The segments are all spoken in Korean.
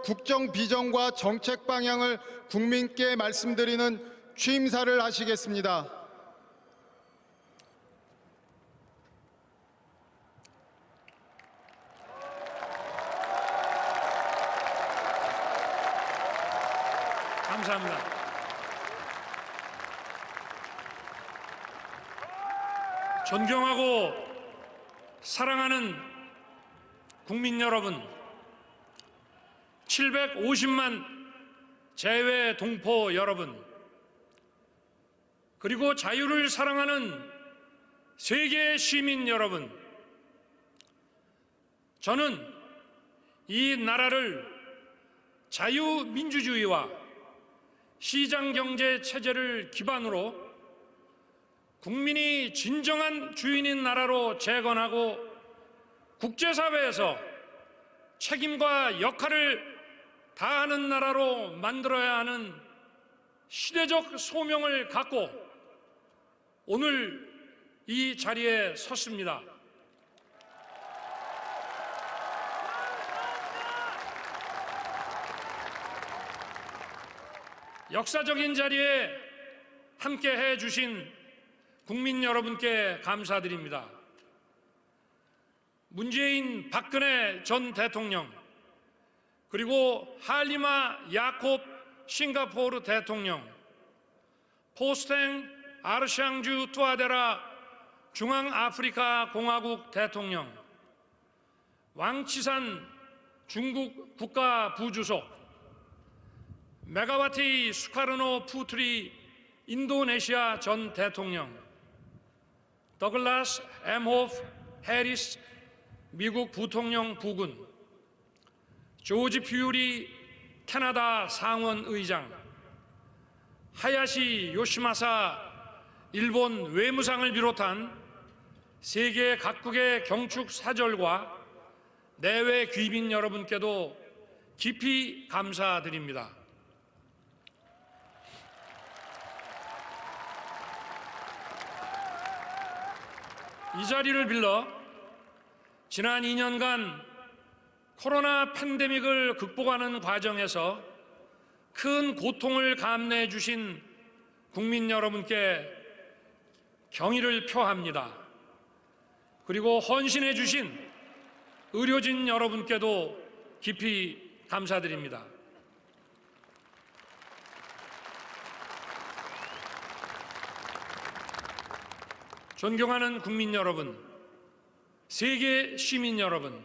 국정 비전과 정책 방향을 국민께 말씀드리는 취임사를 하시겠습니다. 감사합니다. 존경하고 사랑하는 국민 여러분, 750만 재외 동포 여러분, 그리고 자유를 사랑하는 세계 시민 여러분, 저는 이 나라를 자유민주주의와 시장경제 체제를 기반으로 국민이 진정한 주인인 나라로 재건하고 국제사회에서 책임과 역할을 다하는 나라로 만들어야 하는 시대적 소명을 갖고 오늘 이 자리에 섰습니다. 역사적인 자리에 함께해 주신 국민 여러분께 감사드립니다. 문재인 박근혜 전 대통령, 그리고 할리마 야콥 싱가포르 대통령, 포스탱 아르샹주 투아데라 중앙아프리카 공화국 대통령, 왕치산 중국 국가부주석, 메가와티 수카르노 푸트리 인도네시아 전 대통령, 더글라스 엠호프 해리스 미국 부통령 부군, 조지 퓨리 캐나다 상원의장, 하야시 요시마사 일본 외무상을 비롯한 세계 각국의 경축 사절과 내외 귀빈 여러분께도 깊이 감사드립니다. 이 자리를 빌러 지난 2년간 코로나 팬데믹을 극복하는 과정에서 큰 고통을 감내해 주신 국민 여러분께 경의를 표합니다. 그리고 헌신해 주신 의료진 여러분께도 깊이 감사드립니다. 존경하는 국민 여러분, 세계 시민 여러분,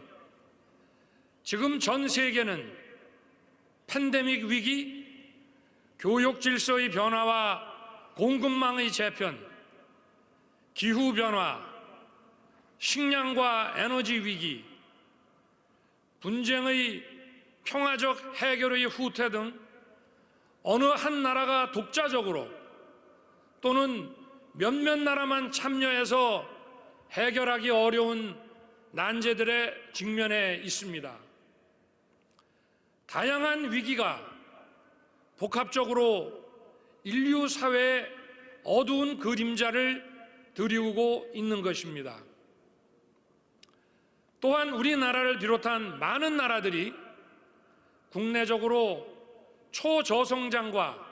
지금 전 세계는 팬데믹 위기, 교육 질서의 변화와 공급망의 재편, 기후 변화, 식량과 에너지 위기, 분쟁의 평화적 해결의 후퇴 등 어느 한 나라가 독자적으로 또는 몇몇 나라만 참여해서 해결하기 어려운 난제들에 직면해 있습니다. 다양한 위기가 복합적으로 인류 사회에 어두운 그림자를 드리우고 있는 것입니다. 또한 우리나라를 비롯한 많은 나라들이 국내적으로 초저성장과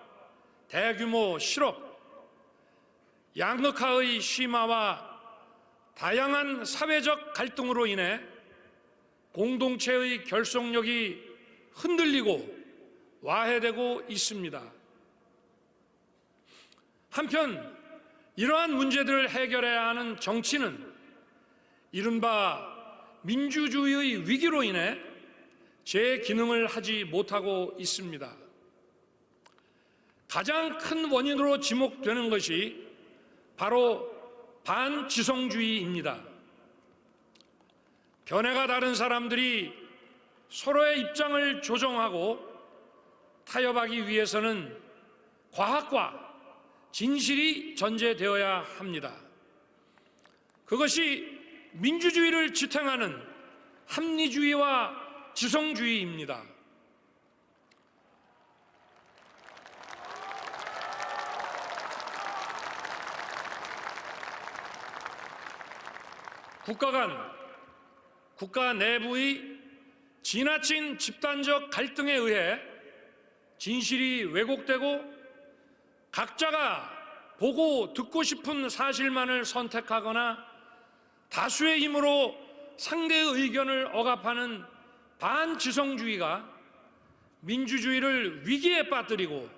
대규모 실업, 양극화의 심화와 다양한 사회적 갈등으로 인해 공동체의 결속력이 흔들리고 와해되고 있습니다. 한편 이러한 문제들을 해결해야 하는 정치는 이른바 민주주의의 위기로 인해 제 기능을 하지 못하고 있습니다. 가장 큰 원인으로 지목되는 것이 바로 반지성주의입니다. 견해가 다른 사람들이 서로의 입장을 조정하고 타협하기 위해서는 과학과 진실이 전제되어야 합니다. 그것이 민주주의를 지탱하는 합리주의와 지성주의입니다. 국가 간, 국가 내부의 지나친 집단적 갈등에 의해 진실이 왜곡되고 각자가 보고 듣고 싶은 사실만을 선택하거나 다수의 힘으로 상대의 의견을 억압하는 반지성주의가 민주주의를 위기에 빠뜨리고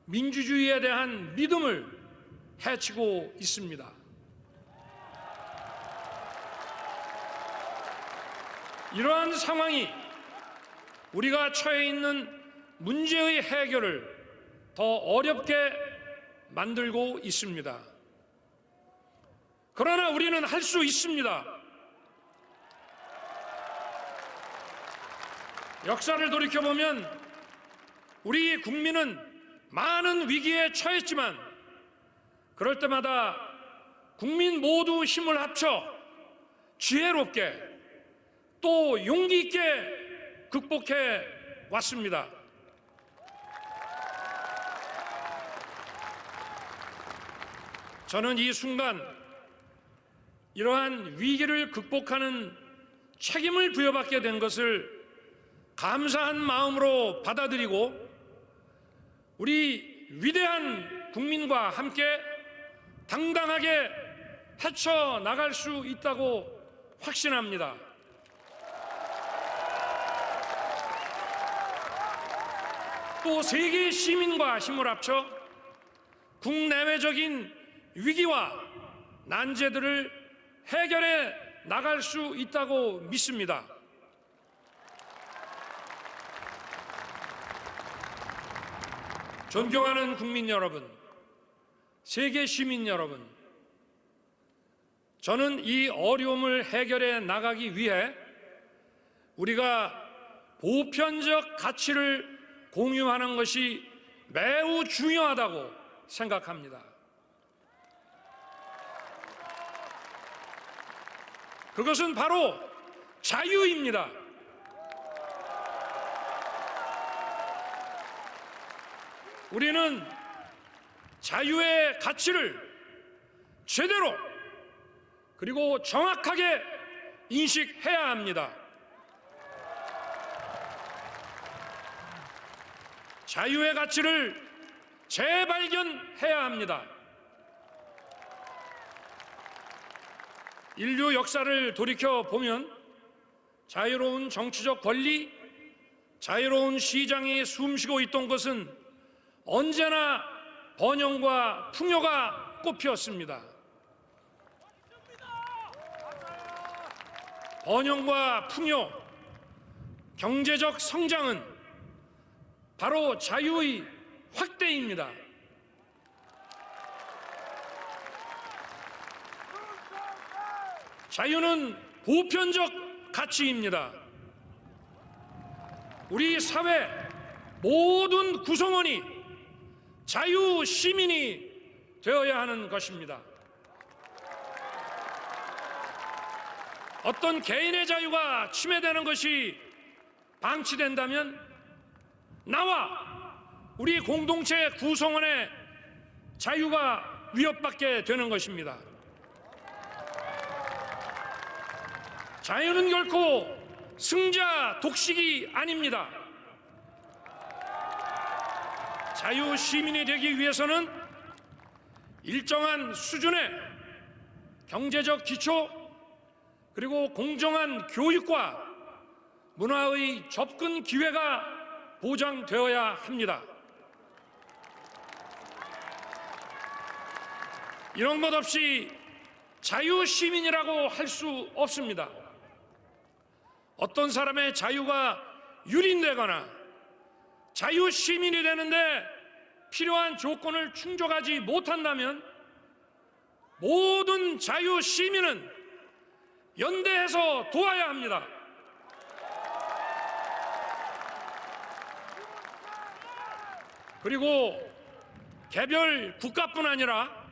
민주주의에 대한 믿음을 해치고 있습니다. 이러한 상황이 우리가 처해 있는 문제의 해결을 더 어렵게 만들고 있습니다. 그러나 우리는 할 수 있습니다. 역사를 돌이켜보면 우리 국민은 많은 위기에 처했지만 그럴 때마다 국민 모두 힘을 합쳐 지혜롭게 또 용기 있게 극복해 왔습니다. 저는 이 순간 이러한 위기를 극복하는 책임을 부여받게 된 것을 감사한 마음으로 받아들이고 우리 위대한 국민과 함께 당당하게 헤쳐나갈 수 있다고 확신합니다. 또 세계 시민과 힘을 합쳐 국내외적인 위기와 난제들을 해결해 나갈 수 있다고 믿습니다. 존경하는 국민 여러분, 세계 시민 여러분, 저는 이 어려움을 해결해 나가기 위해 우리가 보편적 가치를 공유하는 것이 매우 중요하다고 생각합니다. 그것은 바로 자유입니다. 우리는 자유의 가치를 제대로 그리고 정확하게 인식해야 합니다. 자유의 가치를 재발견해야 합니다. 인류 역사를 돌이켜보면 자유로운 정치적 권리, 자유로운 시장이 숨쉬고 있던 것은 언제나 번영과 풍요가 꽃피었습니다. 번영과 풍요, 경제적 성장은 바로 자유의 확대입니다. 자유는 보편적 가치입니다. 우리 사회 모든 구성원이 자유 시민이 되어야 하는 것입니다. 어떤 개인의 자유가 침해되는 것이 방치된다면 나와 우리 공동체 구성원의 자유가 위협받게 되는 것입니다. 자유는 결코 승자 독식이 아닙니다. 자유 시민이 되기 위해서는 일정한 수준의 경제적 기초 그리고 공정한 교육과 문화의 접근 기회가 보장되어야 합니다. 이런 것 없이 자유 시민이라고 할 수 없습니다. 어떤 사람의 자유가 유린되거나 자유 시민이 되는데 필요한 조건을 충족하지 못한다면 모든 자유 시민은 연대해서 도와야 합니다. 그리고 개별 국가뿐 아니라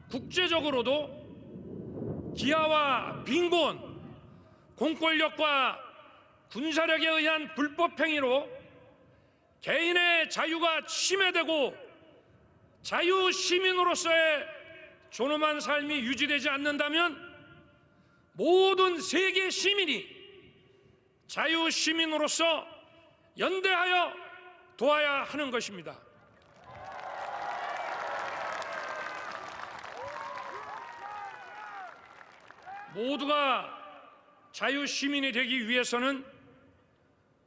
국제적으로도 기아와 빈곤, 공권력과 군사력에 의한 불법 행위로 개인의 자유가 침해되고 자유 시민으로서의 존엄한 삶이 유지되지 않는다면 모든 세계 시민이 자유시민으로서 연대하여 도와야 하는 것입니다. 모두가 자유시민이 되기 위해서는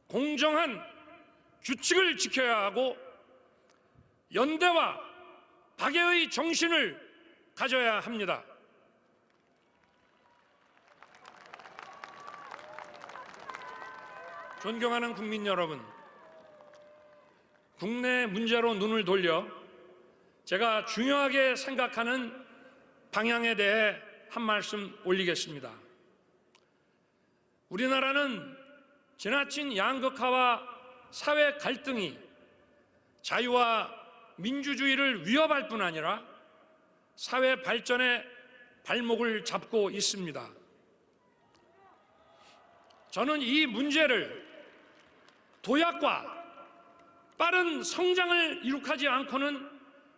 공정한 규칙을 지켜야 하고 연대와 박애의 정신을 가져야 합니다. 존경하는 국민 여러분, 국내 문제로 눈을 돌려 제가 중요하게 생각하는 방향에 대해 한 말씀 올리겠습니다. 우리나라는 지나친 양극화와 사회 갈등이 자유와 민주주의를 위협할 뿐 아니라 사회 발전의 발목을 잡고 있습니다. 저는 이 문제를 도약과 빠른 성장을 이룩하지 않고는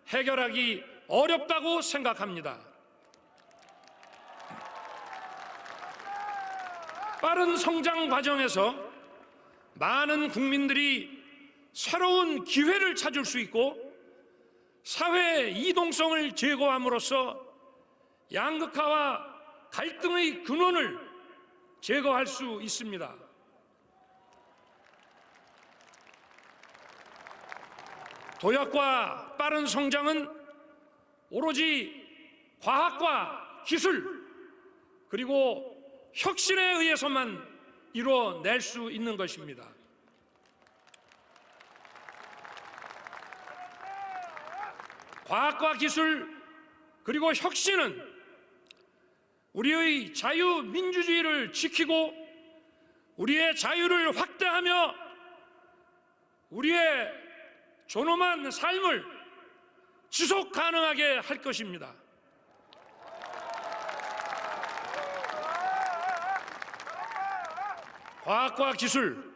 해결하기 어렵다고 생각합니다. 빠른 성장 과정에서 많은 국민들이 새로운 기회를 찾을 수 있고 사회의 이동성을 제거함으로써 양극화와 갈등의 근원을 제거할 수 있습니다. 도약과 빠른 성장은 오로지 과학과 기술 그리고 혁신에 의해서만 이뤄낼 수 있는 것입니다. 과학과 기술 그리고 혁신은 우리의 자유민주주의를 지키고 우리의 자유를 확대하며 우리의 존엄한 삶을 지속 가능하게 할 것입니다. 과학과 기술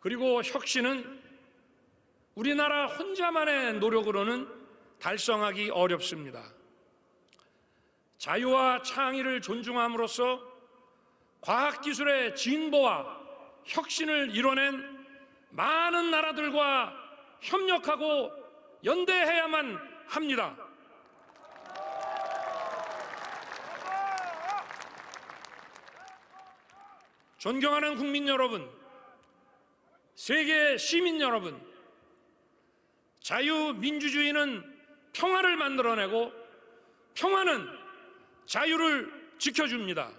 그리고 혁신은 우리나라 혼자만의 노력으로는 달성하기 어렵습니다. 자유와 창의를 존중함으로써 과학기술의 진보와 혁신을 이뤄낸 많은 나라들과 협력하고 연대해야만 합니다. 존경하는 국민 여러분, 세계 시민 여러분, 자유민주주의는 평화를 만들어내고 평화는 자유를 지켜줍니다.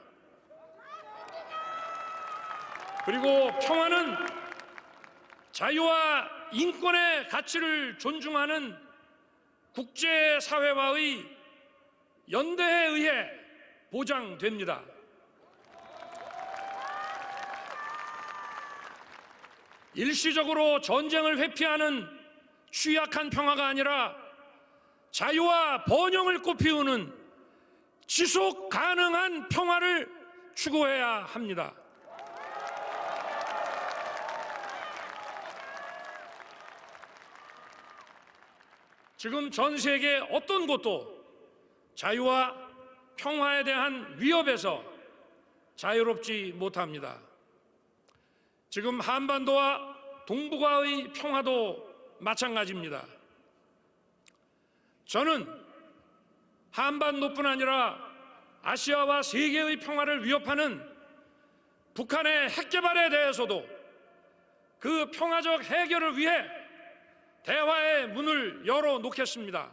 그리고 평화는 자유와 인권의 가치를 존중하는 국제사회와의 연대에 의해 보장됩니다. 일시적으로 전쟁을 회피하는 취약한 평화가 아니라 자유와 번영을 꽃피우는 지속 가능한 평화를 추구해야 합니다. 지금 전 세계 어떤 곳도 자유와 평화에 대한 위협에서 자유롭지 못합니다. 지금 한반도와 동북아의 평화도 마찬가지입니다. 저는 한반도뿐 아니라 아시아와 세계의 평화를 위협하는 북한의 핵 개발에 대해서도 그 평화적 해결을 위해 대화의 문을 열어놓겠습니다.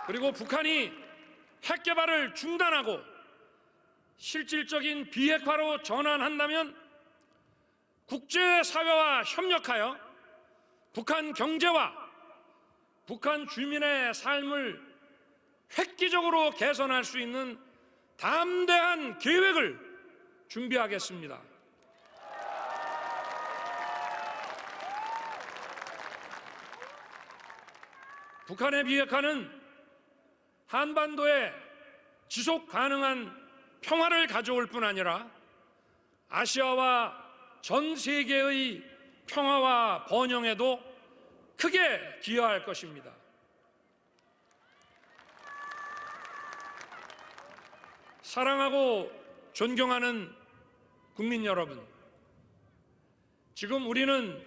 그리고 북한이 핵 개발을 중단하고 실질적인 비핵화로 전환한다면 국제사회와 협력하여 북한 경제와 북한 주민의 삶을 획기적으로 개선할 수 있는 담대한 계획을 준비하겠습니다. 북한의 비핵화는 한반도에 지속 가능한 평화를 가져올 뿐 아니라 아시아와 전 세계의 평화와 번영에도 크게 기여할 것입니다. 사랑하고 존경하는 국민 여러분, 지금 우리는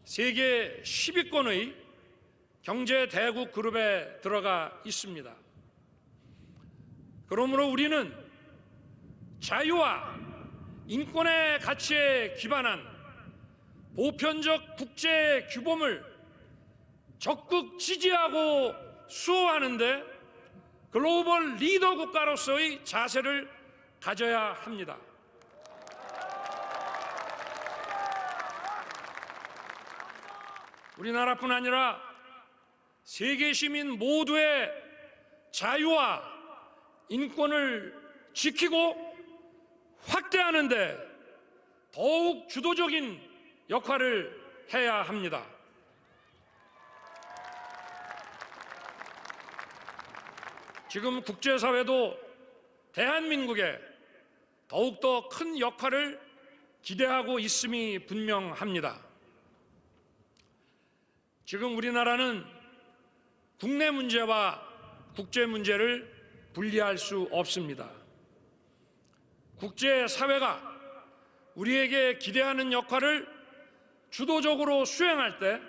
세계 10위권의 경제 대국 그룹에 들어가 있습니다. 그러므로 우리는 자유와 인권의 가치에 기반한 보편적 국제 규범을 적극 지지하고 수호하는데 글로벌 리더 국가로서의 자세를 가져야 합니다. 우리나라뿐 아니라 세계 시민 모두의 자유와 인권을 지키고 확대하는 데 더욱 주도적인 역할을 해야 합니다. 지금 국제사회도 대한민국에 더욱더 큰 역할을 기대하고 있음이 분명합니다. 지금 우리나라는 국내 문제와 국제 문제를 분리할 수 없습니다. 국제사회가 우리에게 기대하는 역할을 주도적으로 수행할 때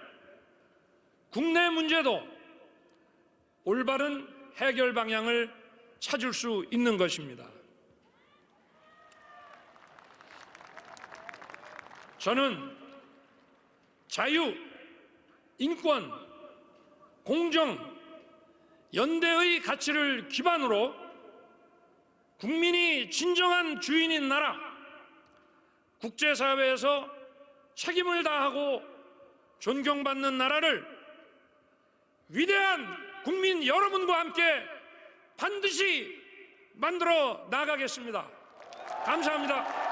국내 문제도 올바른 해결 방향을 찾을 수 있는 것입니다. 저는 자유, 인권, 공정, 연대의 가치를 기반으로 국민이 진정한 주인인 나라, 국제사회에서 책임을 다하고 존경받는 나라를 위대한 국민 여러분과 함께 반드시 만들어 나가겠습니다. 감사합니다.